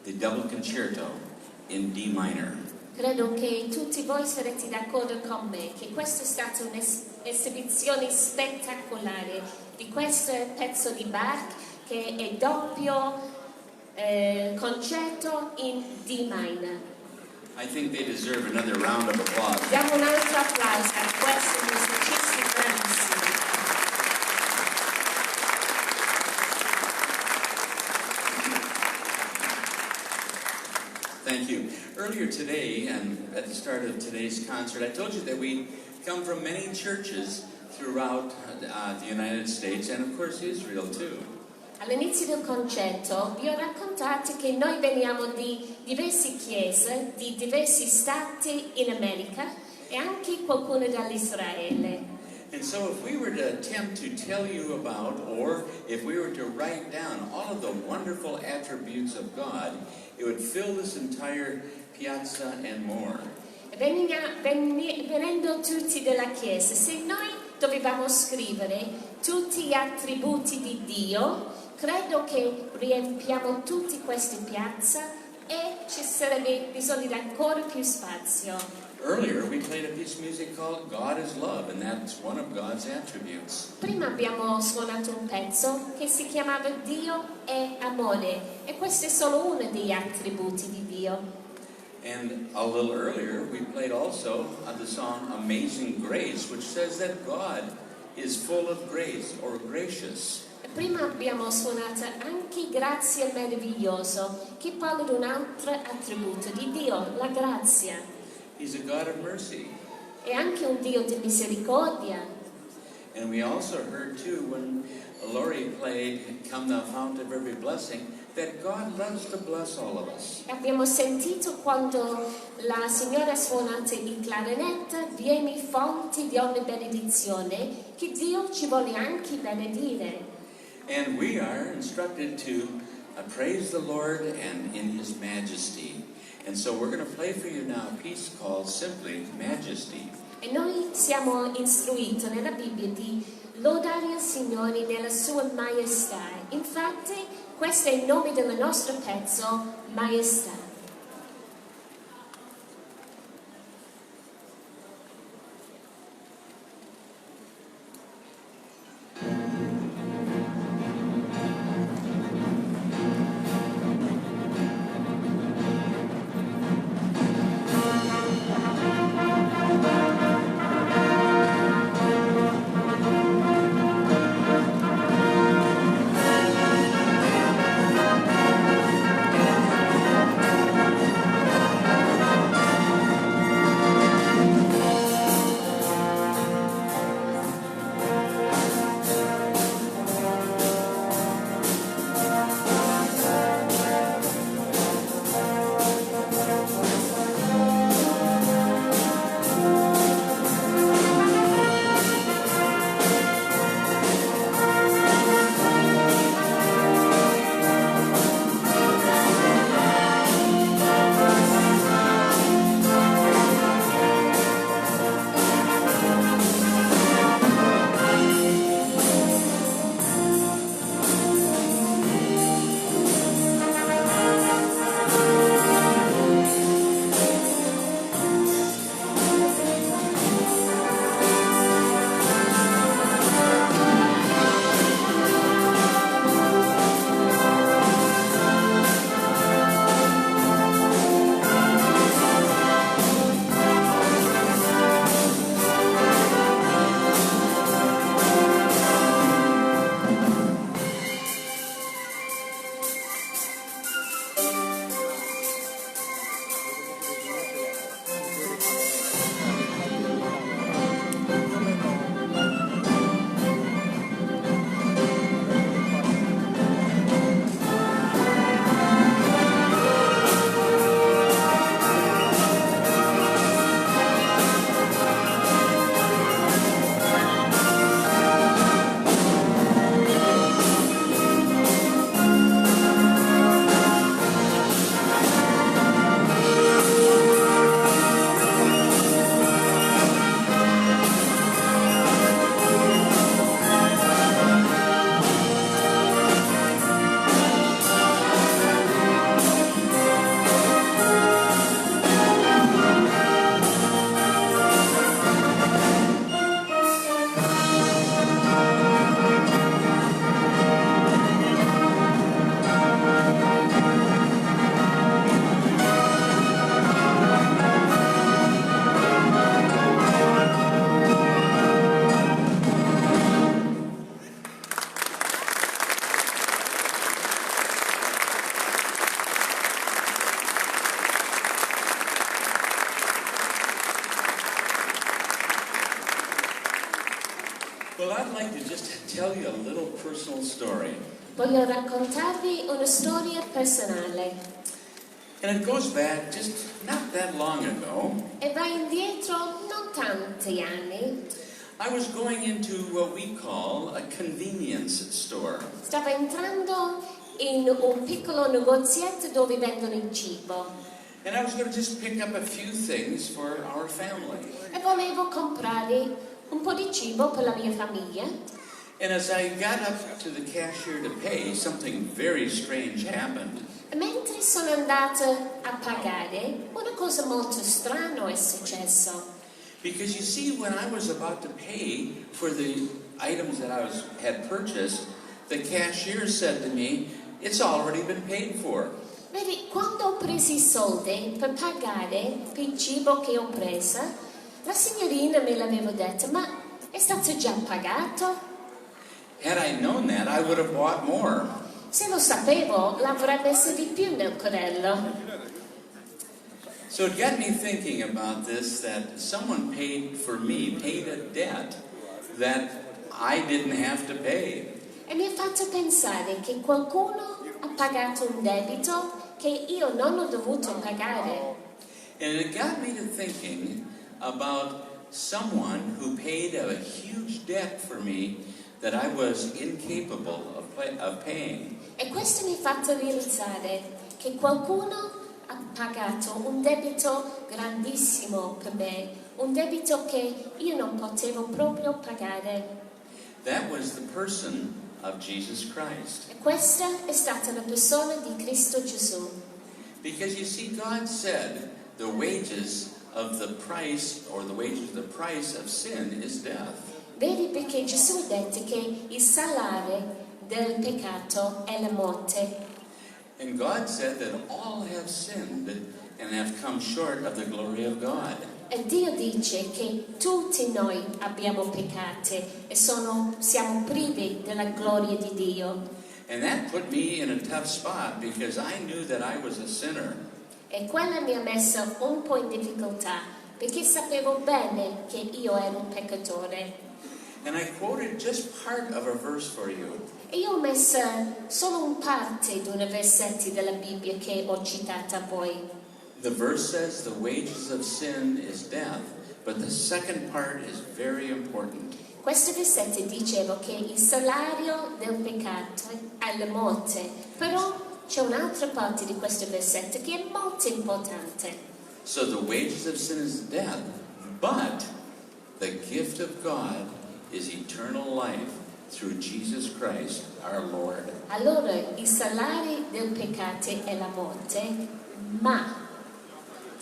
D: the double concerto in D minor.
E: Credo che tutti voi sarete d'accordo con me che questa è stata un'esibizione spettacolare di questo pezzo di Bach che è doppio concerto in D minor.
D: I think they deserve another round of applause.
E: Diamo un altro applauso a questi musicisti bravissimi.
D: Thank you. Earlier today, and at the start of today's concert, I told you that we come from many churches throughout the United States and of course Israel too.
E: All'inizio del concerto vi ho raccontato che noi veniamo di diverse chiese, di diversi stati in America e anche qualcuno dall'Israele.
D: And so if we were to attempt to tell you about, or if we were to write down all of the wonderful attributes of God, it would fill this entire piazza and more.
E: Venendo tutti della Chiesa, se noi dovevamo scrivere tutti gli attributi di Dio, credo che riempiamo tutti queste piazze e ci sarebbe bisogno di ancora più spazio.
D: Earlier we played a piece of music called God is Love, and that's one of God's attributes.
E: Prima abbiamo suonato un pezzo che si chiamava Dio è amore e questo è solo uno degli attributi di Dio.
D: And a little earlier we played also the song Amazing Grace, which says that God is full of grace or gracious.
E: Prima abbiamo suonato anche Grazia meraviglioso, che parla di un altro attributo di Dio, la grazia.
D: He's a God of mercy.
E: È anche un Dio di misericordia.
D: And we also heard too when Lori played Come Thou Fount of Every Blessing that God loves to bless all of us.
E: Abbiamo sentito quando la signora ha suonato il clarinetto, vieni fonti di ogni benedizione, che Dio ci vuole anche benedire.
D: And we are instructed to praise the Lord and in His majesty. And so we're going to play for you now a piece called simply Majesty.
E: E noi siamo istruiti nella Bibbia di lodare il Signore nella sua maestà. Infatti, questo è il nome del nostro pezzo, Maestà.
D: I'd like to just tell you a little personal story.
E: Voglio raccontarvi una storia personale
D: And it goes back just not that long ago.
E: e va indietro non tanti anni.
D: I was going into what we call a convenience store.
E: Stavo entrando in un piccolo negozietto dove vendono il cibo
D: And I was going to just pick up a few things for our family.
E: e volevo comprare un po' di cibo per la mia famiglia.
D: And as I got up to the cashier to pay, something very strange happened.
E: E mentre sono andata a pagare, una cosa molto strana è successo.
D: Because you see, when I was about to pay for the items that had purchased, the cashier said to me, "It's already been paid for."
E: Vedi, quando ho preso i soldi per pagare per il cibo che ho preso, la signorina me l'aveva detto, ma è stato già pagato?
D: Had I known that, I would have bought more.
E: Se lo sapevo, l'avrei messo di più nel carrello.
D: So it got me thinking about this, that someone paid for me, paid a debt that I didn't have to pay.
E: E mi ha fatto pensare che qualcuno ha pagato un debito che io non ho dovuto pagare.
D: And it got me to thinking about someone who paid a huge debt for me that I was incapable of paying.
E: E questo mi ha fatto realizzare che qualcuno ha pagato un debito grandissimo per me, un debito che io non potevo proprio pagare.
D: That was the person of Jesus Christ.
E: E questa è stata la persona di Cristo Gesù.
D: Because you see, God said the wages of the price, or the wages of the price of sin is death.
E: Vedi, perché Gesù ha detto che il salario del peccato è la morte.
D: And God said that all have sinned and have come short of the glory of God.
E: E Dio dice che tutti noi abbiamo peccati e siamo privi della gloria di Dio.
D: And that put me in a tough spot because I knew that I was a sinner.
E: E quella mi ha messo un po' in difficoltà perché sapevo bene che io ero un peccatore.
D: And I quoted just part of a verse for you.
E: E io ho messo solo un parte di una versetti della Bibbia che ho citata a voi.
D: The verse says the wages of sin is death, but the second part is very important.
E: Questo versetto diceva che il salario del peccato è la morte, però c'è un'altra parte di questo versetto che è molto importante.
D: So the wages of sin is death, but the gift of God is eternal life through Jesus Christ our Lord.
E: Allora il salario del peccato è la morte, ma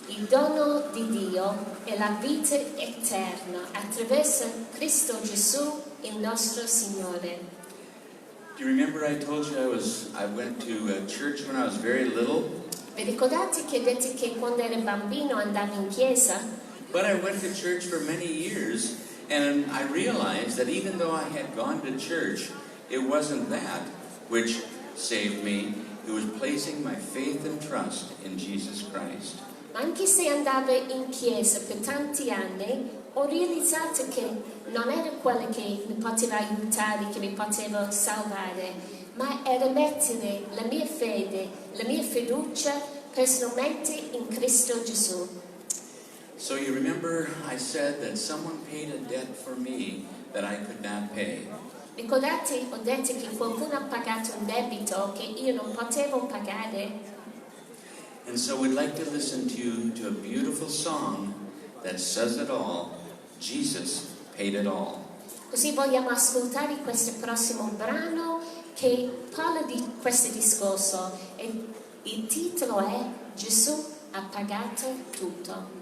E: il dono di Dio è la vita eterna attraverso Cristo Gesù, il nostro Signore.
D: Do you remember I told you I went to church when I was very little?
E: Vi ricordate che ho detto che quando ero bambino andavo in chiesa?
D: But I went to church for many years, and I realized that even though I had gone to church, it wasn't that which saved me. It was placing my faith and trust in Jesus Christ.
E: Ma anche se andavo in chiesa per tanti anni, ho realizzato che non era quello che mi poteva aiutare, che mi poteva salvare, ma era mettere la mia fede, la mia fiducia personalmente in Cristo Gesù.
D: So you remember I said that someone paid a debt for me that I could not pay.
E: Ricordate, ho detto che qualcuno ha pagato un debito che io non potevo pagare?
D: And so we'd like to listen to a beautiful song that says it all. Jesus paid it all.
E: Così vogliamo ascoltare questo prossimo brano che parla di questo discorso e il titolo è Gesù ha pagato tutto.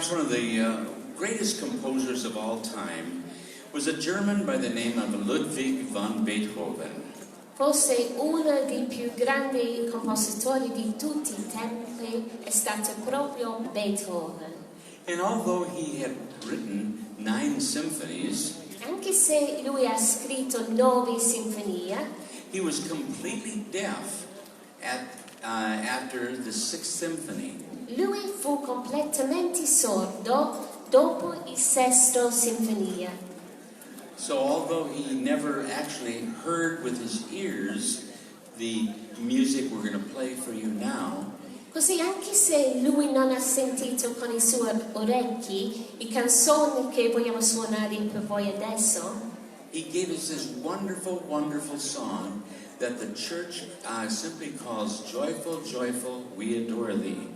D: perhaps one of the greatest composers of all time was a German by the name of Ludwig van Beethoven.
E: Forse uno dei più grandi compositori di tutti i tempi è stato proprio Beethoven.
D: And although he had written 9 symphonies,
E: Anche se lui ha scritto 9 sinfonie,
D: he was completely deaf after the 6th symphony.
E: lui fu completamente sordo dopo il 6º sinfonia.
D: So although he never actually heard with his ears the music we're going to play for you now,
E: Così anche se lui non ha sentito con i suoi orecchi le canzoni che vogliamo suonare per voi adesso,
D: he gave us this wonderful, wonderful song that the church simply calls Joyful, Joyful, We Adore Thee.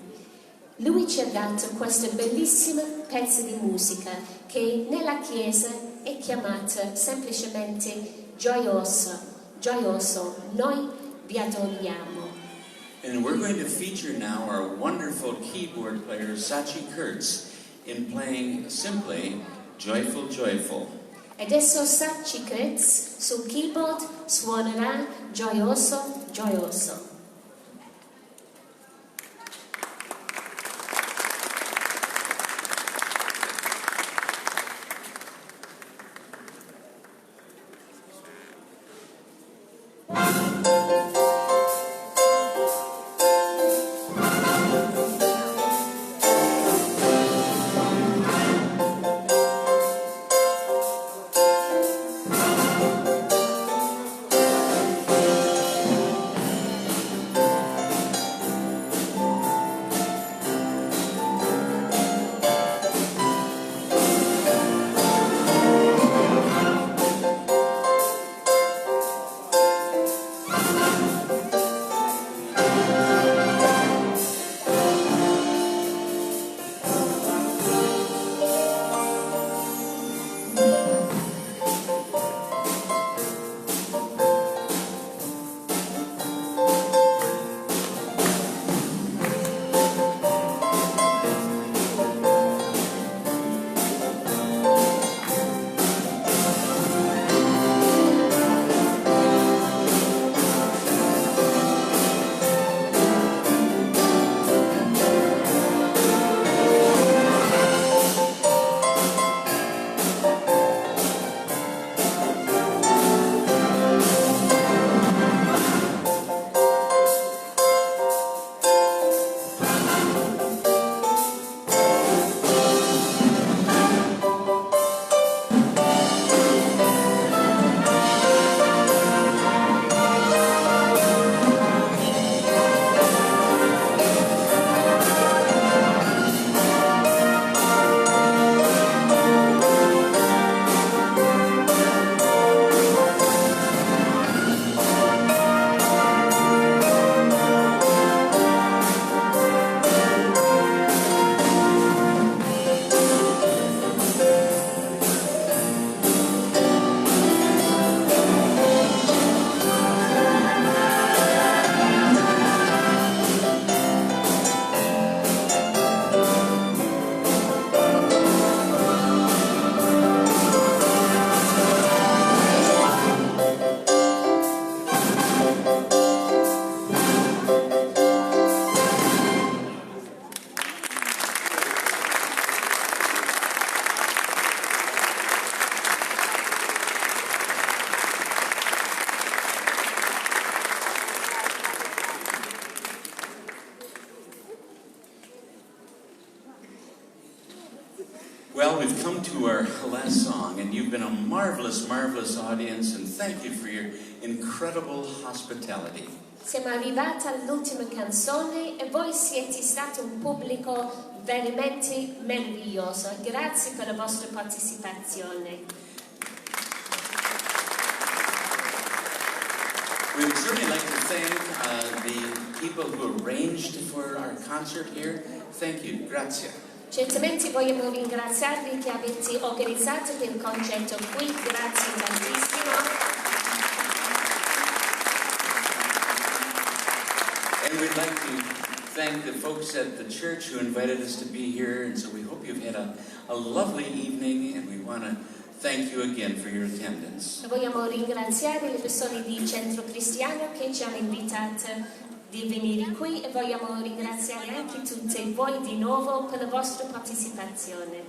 E: lui ci ha dato questo bellissimo pezzo di musica che nella Chiesa è chiamata semplicemente gioioso, gioioso, noi vi adoriamo.
D: And we're going to feature now our wonderful keyboard player, Sachi Kurtz, in playing simply Joyful, Joyful.
E: E adesso Sachi Kurtz sul keyboard suonerà gioioso, gioioso.
D: Well, we've come to our last song, and you've been a marvelous, marvelous audience, and thank you for your incredible hospitality.
E: Siamo arrivati all'ultima canzone e voi siete stati un pubblico veramente meraviglioso. Grazie per la vostra partecipazione.
D: We would certainly like to thank the people who arranged for our concert here. Thank you. Grazie.
E: Certamente vogliamo ringraziarvi che avete organizzato il concerto qui. Grazie tantissimo.
D: And we'd like to thank the folks at the church who invited us to be here, and so we hope you've had a lovely evening, and we want to thank you again for your attendance.
E: Vogliamo ringraziare le persone di Centro Cristiano che ci hanno invitato di venire qui e vogliamo ringraziare anche tutti voi di nuovo per la vostra partecipazione.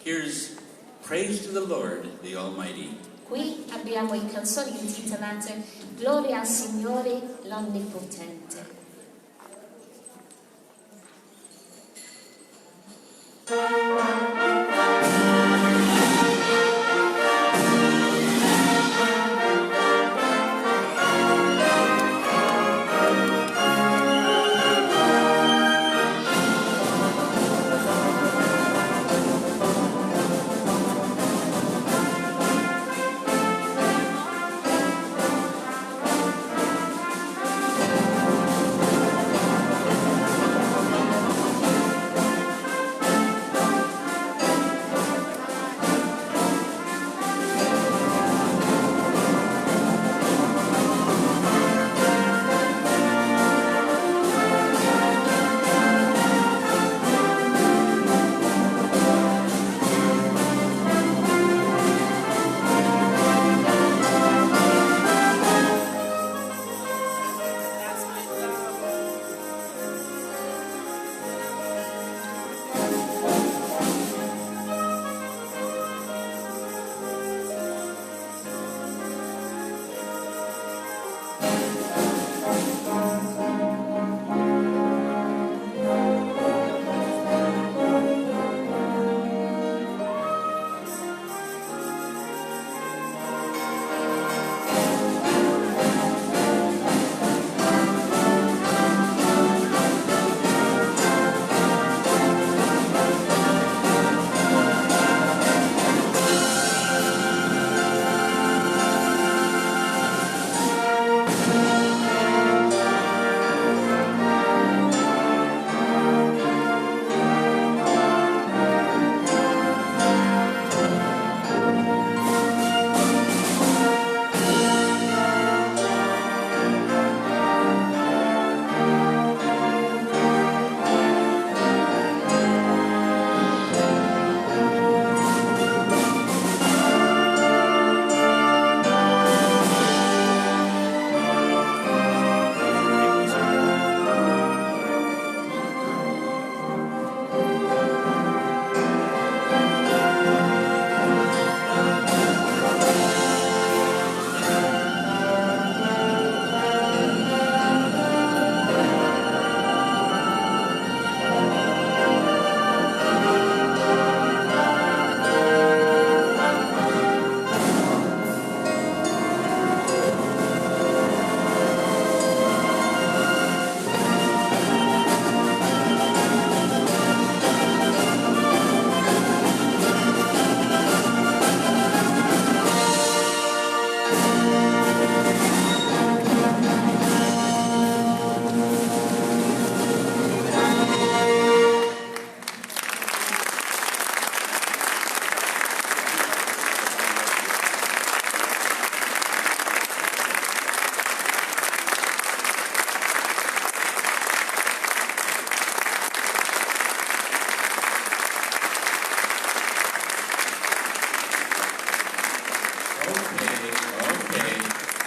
D: Here's Praise to the Lord, the Almighty.
E: Qui abbiamo le canzoni intitolate Gloria al Signore l'Onnipotente.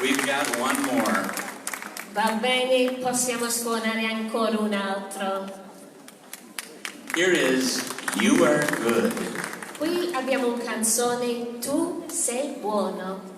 D: We've got one more.
E: Va bene, possiamo suonare ancora un altro.
D: Here is You Are Good.
E: Qui abbiamo una canzone Tu sei buono.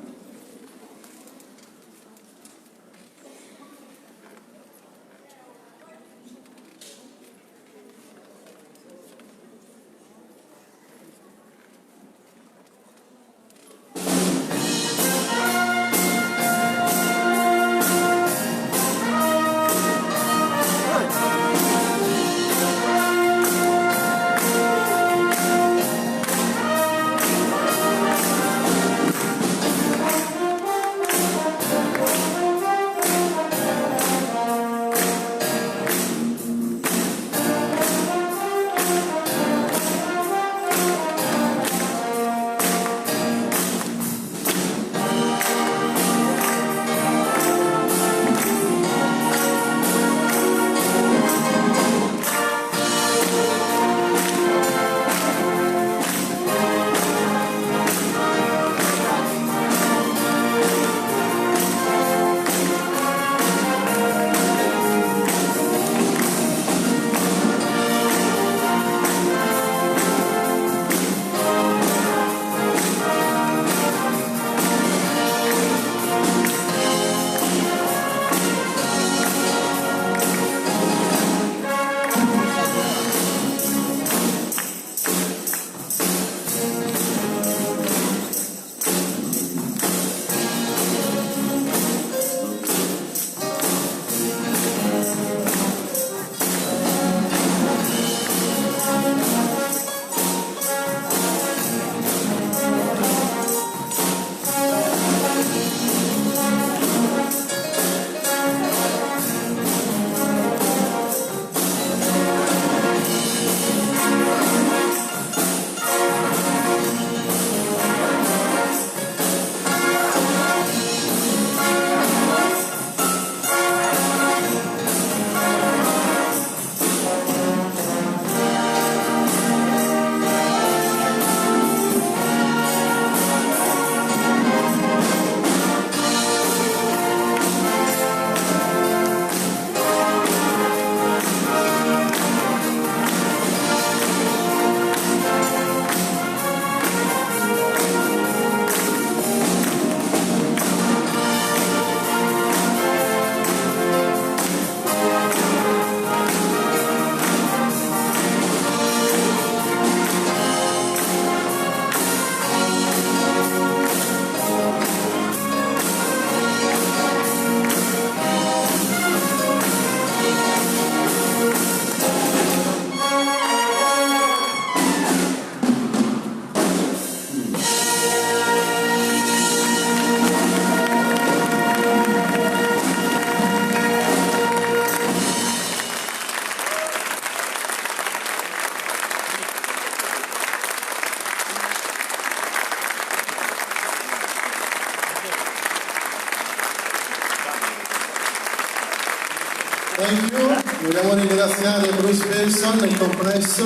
A: Thank you. Vogliamo ringraziare Bruce Wilson nel complesso.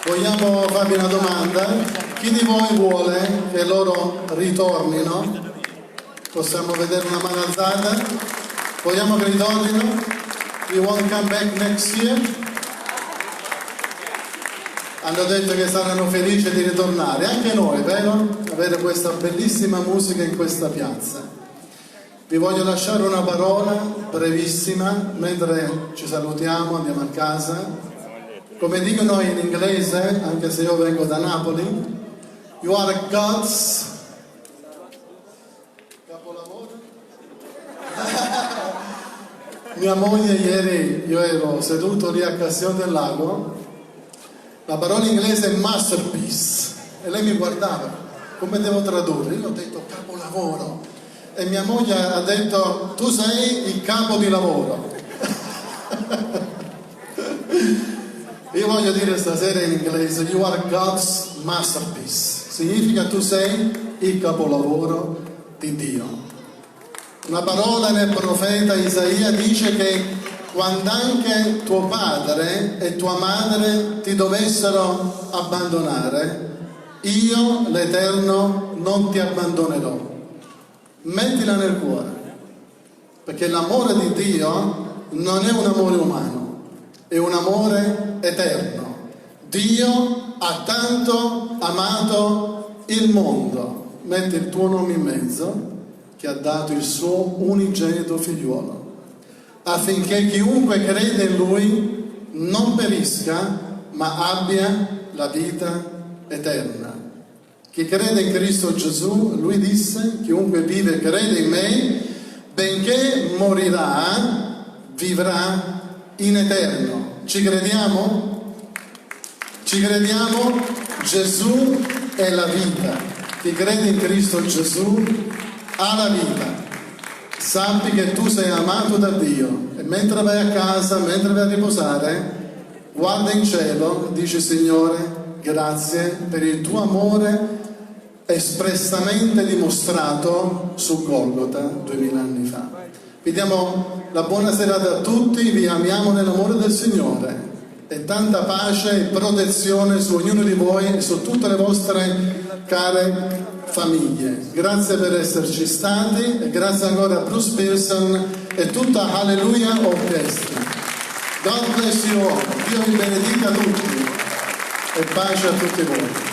A: Vogliamo farvi una domanda. Chi di voi vuole che loro ritornino? Possiamo vedere una mano alzata? Vogliamo che ritornino? We want to come back next year? Hanno detto che saranno felici di ritornare, anche noi, vero? Avere questa bellissima musica in questa piazza. Vi voglio lasciare una parola brevissima mentre ci salutiamo, andiamo a casa. Come dicono in inglese, anche se io vengo da Napoli, you are God's capolavoro. Mia moglie ieri, io ero seduto lì a Castione del Lago, la parola inglese è masterpiece e lei mi guardava, come devo tradurre? Io ho detto capolavoro. E mia moglie ha detto, tu sei il capo di lavoro. Io voglio dire stasera in inglese, you are God's masterpiece. Significa tu sei il capolavoro di Dio. Una parola nel profeta Isaia dice che quando anche tuo padre e tua madre ti dovessero abbandonare, io, l'Eterno, non ti abbandonerò. Mettila nel cuore, perché l'amore di Dio non è un amore umano, è un amore eterno. Dio ha tanto amato il mondo, metti il tuo nome in mezzo, che ha dato il suo unigenito figliuolo, affinché chiunque crede in Lui non perisca, ma abbia la vita eterna. Chi crede in Cristo Gesù, lui disse, chiunque vive e crede in me, benché morirà, vivrà in eterno. Ci crediamo? Ci crediamo? Gesù è la vita. Chi crede in Cristo Gesù ha la vita. Sappi che tu sei amato da Dio e mentre vai a casa, mentre vai a riposare, guarda in cielo, dici Signore, grazie per il tuo amore espressamente dimostrato su Golgota 2000 anni fa. Vi diamo la buona serata a tutti, vi amiamo nell'amore del Signore e tanta pace e protezione su ognuno di voi e su tutte le vostre care famiglie. Grazie per esserci stati e grazie ancora a Bruce Wilson e tutta Hallelujah Orchestra. God bless you all. Dio vi benedica tutti e pace a tutti voi.